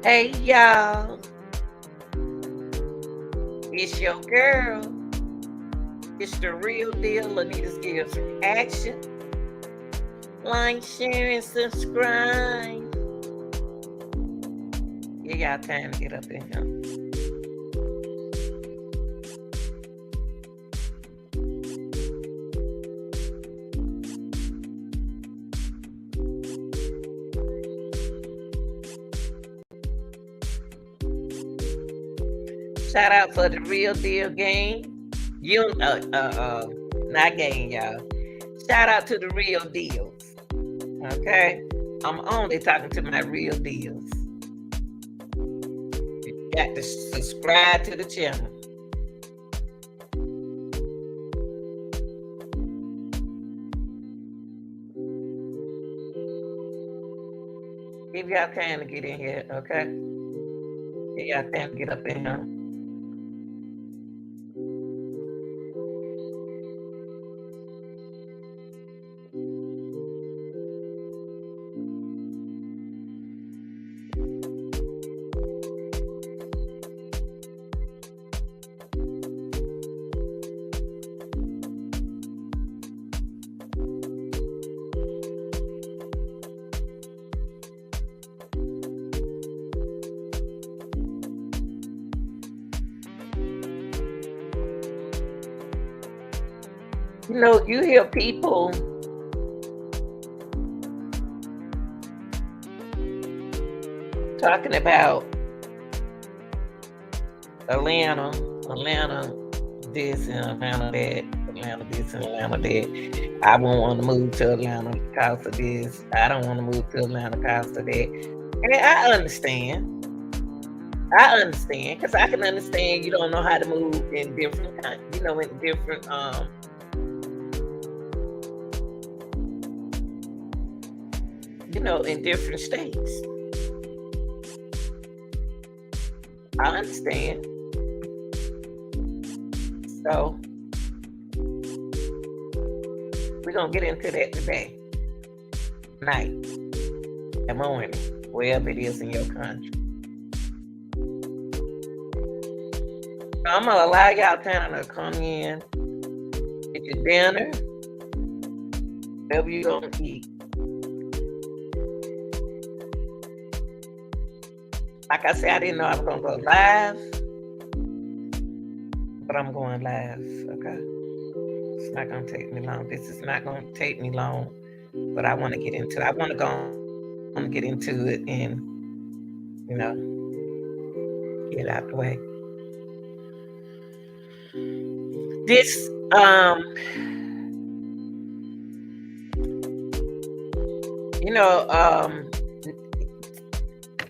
Hey y'all, it's your girl. It's the real deal. Anita Skills Action. Like, share, and subscribe. Yeah, y'all time to get up in here. Shout out for the real deal game. Not game, y'all. Shout out to the real deals. Okay, I'm only talking to my real deals. You got to subscribe to the channel. Give y'all time to get in here, okay? Give y'all time to get up in here. You know, you hear people talking about Atlanta this and Atlanta that, Atlanta this and Atlanta that. I won't want to move to Atlanta because of this. I don't want to move to Atlanta because of that. And I understand. Because I can understand you don't know how to move in different, in different in different states. I understand. So we're gonna get into that today. Night and morning, wherever it is in your country. So I'm gonna allow y'all time to come in, get your dinner, whatever you gonna eat. Like I said, I didn't know I was gonna go live, but I'm going live, okay? It's not gonna take me long. This is not gonna take me long, but I wanna get into it. I wanna get into it and, get out the way. This,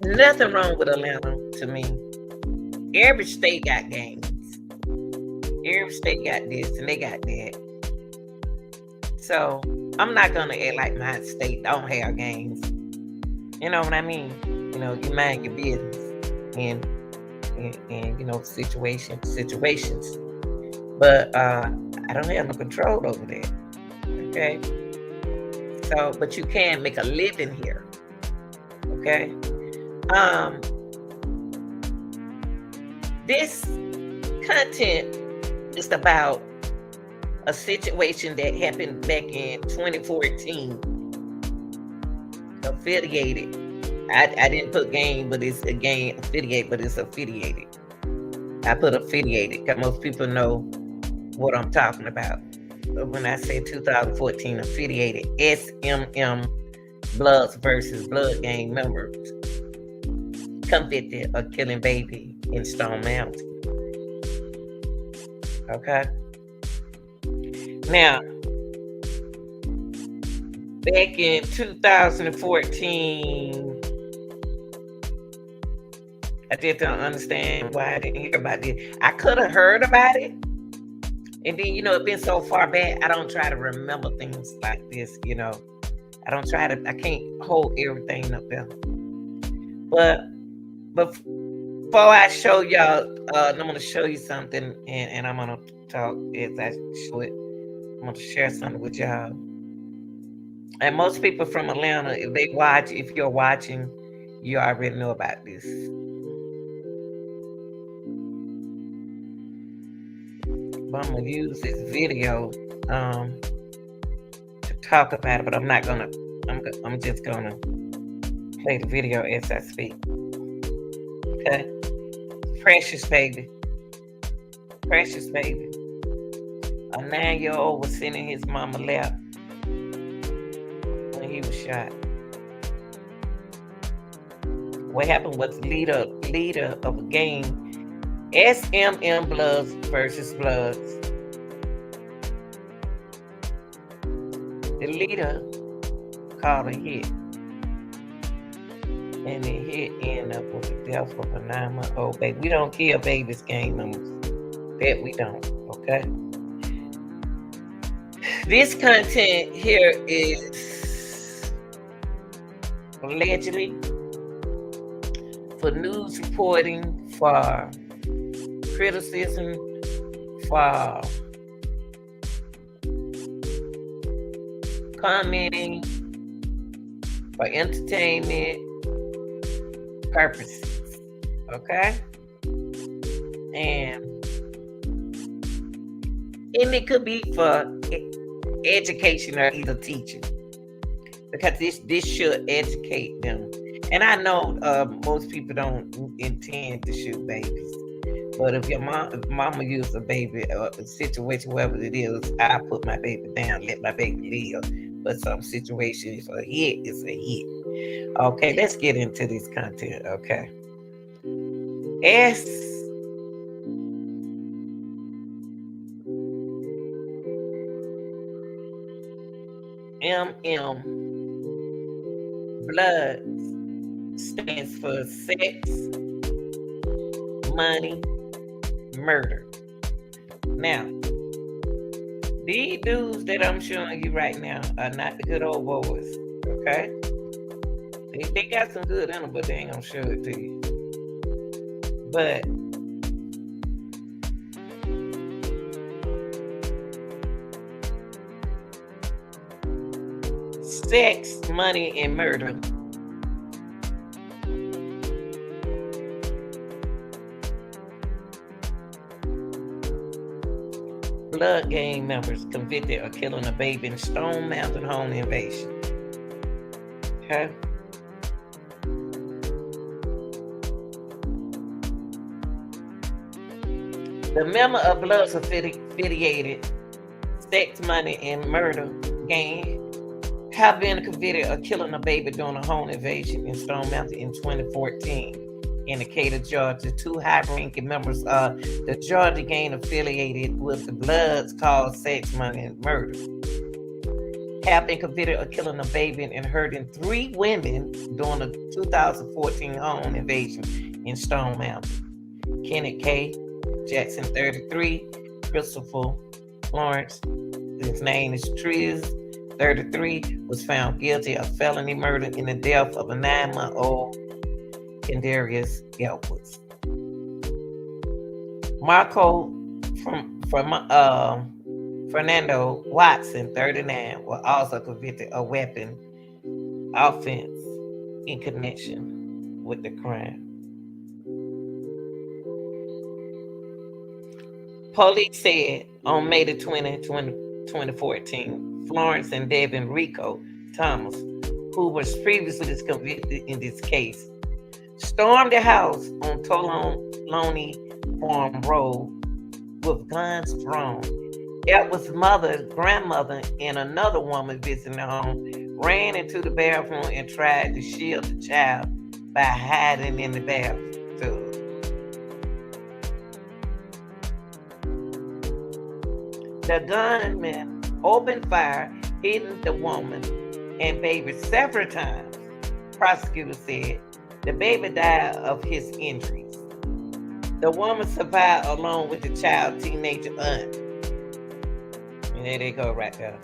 nothing wrong with Atlanta to me. Every state got games. Every state got this and they got that. So I'm not gonna act like my state don't have games. You know what I mean? You mind your business and situations. But I don't have no control over that. Okay. So, but you can make a living here. Okay. This content is about a situation that happened back in 2014. Affiliated. I didn't put game, but it's a game affiliate, but it's affiliated. I put affiliated because most people know what I'm talking about. But when I say 2014 affiliated, S.M.M. Bloods versus Blood Gang members convicted of killing baby in Stone Mountain. Okay. Now, back in 2014, I just don't understand why I didn't hear about this. I could have heard about it. And then, it's been so far back, I don't try to remember things like this, I can't hold everything up there. But before I show y'all, I'm going to show you something, and I'm going to talk as I show it. I'm going to share something with y'all. And most people from Atlanta, if you're watching, You already know about this. But I'm gonna use this video to talk about it, but I'm not gonna. I'm just gonna play the video as I speak. Okay, precious baby, precious baby. A 9-year-old was sitting in his mama lap when he was shot. What happened was leader of a gang, S.M.M. Bloods versus Bloods. The leader called a hit, and the hit ended up with the death of a 9-month-old baby. We don't kill babies, gang members. That we don't. Okay. This content here is allegedly for news reporting, for criticism, for commenting, for entertainment purposes. Okay? And it could be for education or either teaching, because this should educate them. And I know most people don't intend to shoot babies, but if mama used a baby or a situation, wherever it is, I put my baby down, let my baby live. But some situations, a hit is a hit. Okay, let's get into this content. Okay, S.M.M. Blood stands for sex, money, murder. Now, these dudes that I'm showing you right now are not the good old boys. Okay, they got some good in them, but they ain't gonna show it to you. But sex, money, and murder. Blood gang members convicted of killing a baby in Stone Mountain home invasion. Okay. The member of Bloods affiliated sex, money, and murder gang have been convicted of killing a baby during a home invasion in Stone Mountain in 2014. In Decatur, Georgia, 2 high-ranking members of the Georgia gang affiliated with the Bloods called sex, money, and murder have been convicted of killing a baby and hurting 3 women during the 2014 home invasion in Stone Mountain. Kenneth K. Jackson, 33, Christopher Lawrence, his name is Triz, 33, was found guilty of felony murder in the death of a 9-month-old Kendarius Edwards. Marco from Fernando Watson, 39, was also convicted of weapon offense in connection with the crime. Police said on May the 20th, 2014, Florence and Devin Rico Thomas, who was previously convicted in this case, stormed the house on Toloney Farm Road with guns drawn. Edward's mother, grandmother, and another woman visiting the home ran into the bathroom and tried to shield the child by hiding in the bathtub. The gunman opened fire, hitting the woman and baby several times. Prosecutors said the baby died of his injuries. The woman survived along with the child's teenager aunt. And there they go right there.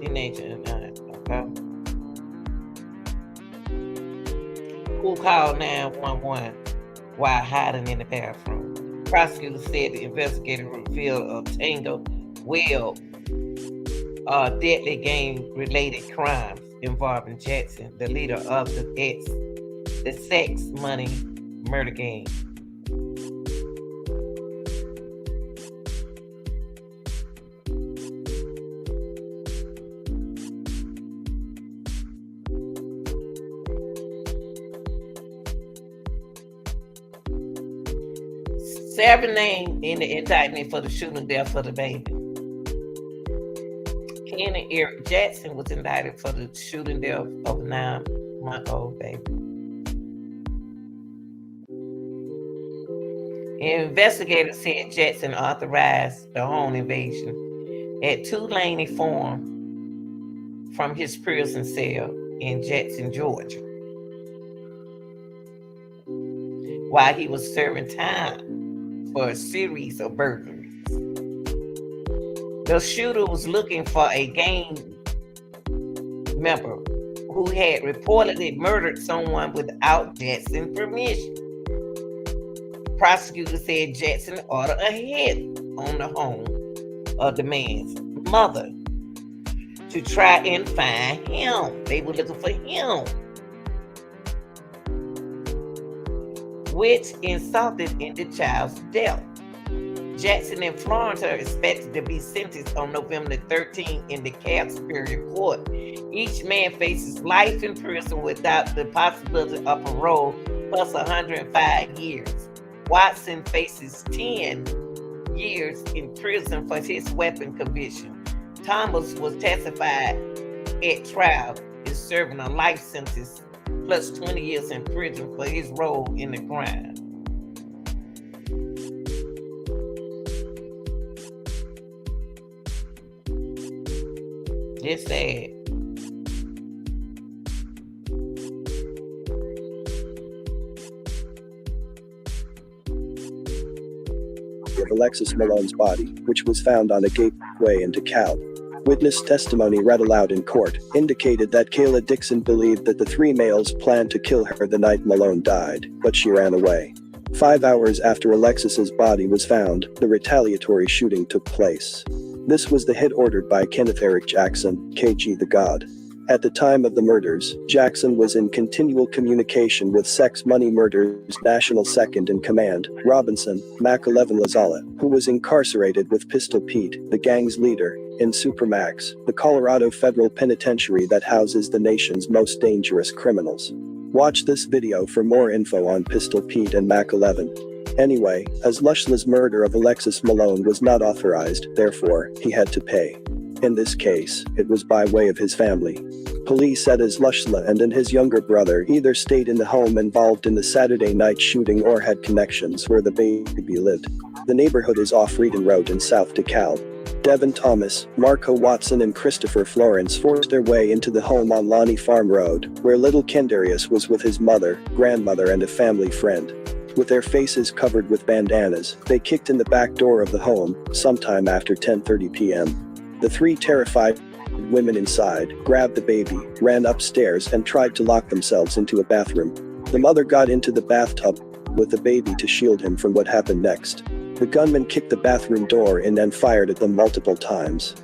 Teenager and aunt, okay? Who called 911 while hiding in the bathroom. Prosecutors said the investigator revealed a tangled web of deadly gang-related crimes. involving Jackson, the leader of the sex money murder gang. 7 named in the indictment for the shooting death of the baby. Ken and Eric Jackson was indicted for the shooting death of a 9-month-old baby. Investigators said Jackson authorized the home invasion at Tulane Farm from his prison cell in Jackson, Georgia, while he was serving time for a series of burglaries. The shooter was looking for a gang member who had reportedly murdered someone without Jackson's permission. Prosecutors said Jackson ordered a hit on the home of the man's mother to try and find him. They were looking for him, which resulted in the child's death. Jackson and Florence are expected to be sentenced on November 13th in the DeKalb Superior Court. Each man faces life in prison without the possibility of parole, plus 105 years. Watson faces 10 years in prison for his weapon conviction. Thomas was testified at trial is serving a life sentence plus 20 years in prison for his role in the crime. It's sad. Of Alexis Malone's body, which was found on a gateway in DeKalb. Witness testimony read aloud in court indicated that Kayla Dixon believed that the 3 males planned to kill her the night Malone died, but she ran away. 5 hours after Alexis's body was found, the retaliatory shooting took place. This was the hit ordered by Kenneth Eric Jackson, KG the God. At the time of the murders, Jackson was in continual communication with Sex Money Murders National Second in Command, Robinson, Mac 11 Lazala, who was incarcerated with Pistol Pete, the gang's leader, in Supermax, the Colorado federal penitentiary that houses the nation's most dangerous criminals. Watch this video for more info on Pistol Pete and Mac 11. Anyway, as Lushla's murder of Alexis Malone was not authorized, therefore, he had to pay. In this case, it was by way of his family. Police said as Lushla and his younger brother either stayed in the home involved in the Saturday night shooting or had connections where the baby lived. The neighborhood is off Reedon Road in South DeKalb. Devin Thomas, Marco Watson and Christopher Florence forced their way into the home on Lonnie Farm Road, where little Kendarius was with his mother, grandmother and a family friend. With their faces covered with bandanas, they kicked in the back door of the home, sometime after 10:30 p.m. The 3 terrified women inside grabbed the baby, ran upstairs and tried to lock themselves into a bathroom. The mother got into the bathtub with the baby to shield him from what happened next. The gunman kicked the bathroom door in and fired at them multiple times.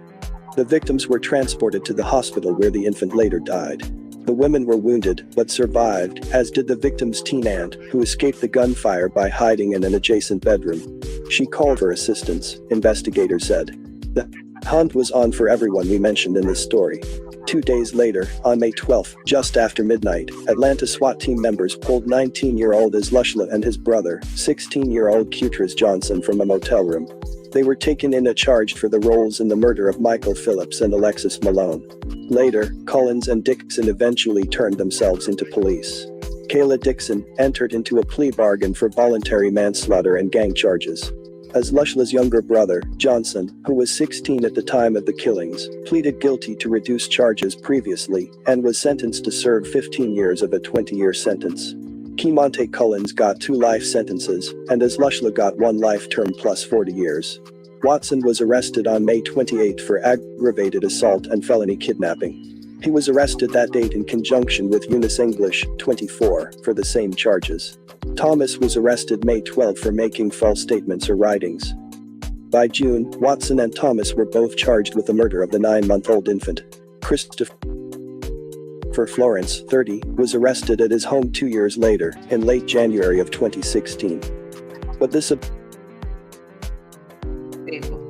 The victims were transported to the hospital where the infant later died. The women were wounded but survived, as did the victim's teen aunt, who escaped the gunfire by hiding in an adjacent bedroom. She called for assistance, investigators said. The hunt was on for everyone we mentioned in this story. 2 days later, on May 12, just after midnight, Atlanta SWAT team members pulled 19-year-old Lushla and his brother, 16-year-old Cutris Johnson from a motel room. They were taken in and charged for the roles in the murder of Michael Phillips and Alexis Malone. Later, Collins and Dixon eventually turned themselves into police. Kayla Dixon entered into a plea bargain for voluntary manslaughter and gang charges. As Lushla's younger brother, Johnson, who was 16 at the time of the killings, pleaded guilty to reduced charges previously and was sentenced to serve 15 years of a 20-year sentence. Kemonte Collins got 2 life sentences, and as Lushla got 1 life term plus 40 years. Watson was arrested on May 28 for aggravated assault and felony kidnapping. He was arrested that date in conjunction with Eunice English, 24, for the same charges. Thomas was arrested May 12 for making false statements or writings. By June, Watson and Thomas were both charged with the murder of the 9-month-old infant. Christopher for Florence, 30, was arrested at his home 2 years later, in late January of 2016. But this People.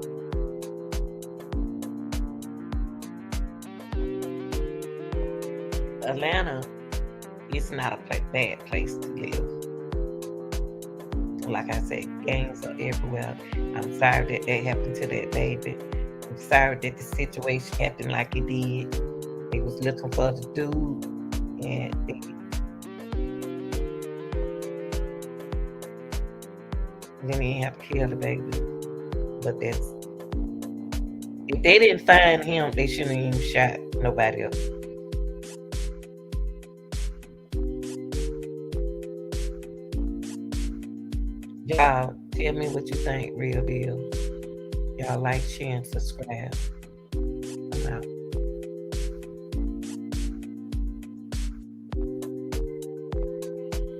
Atlanta is not a bad place to live. Like I said, gangs are everywhere. I'm sorry that happened to that baby. I'm sorry that the situation happened like it did. They was looking for the dude, and they didn't even have to kill the baby. But if they didn't find him, they shouldn't have even shot nobody else. Y'all, tell me what you think, Real Deal. Y'all like, share, and subscribe. I'm out.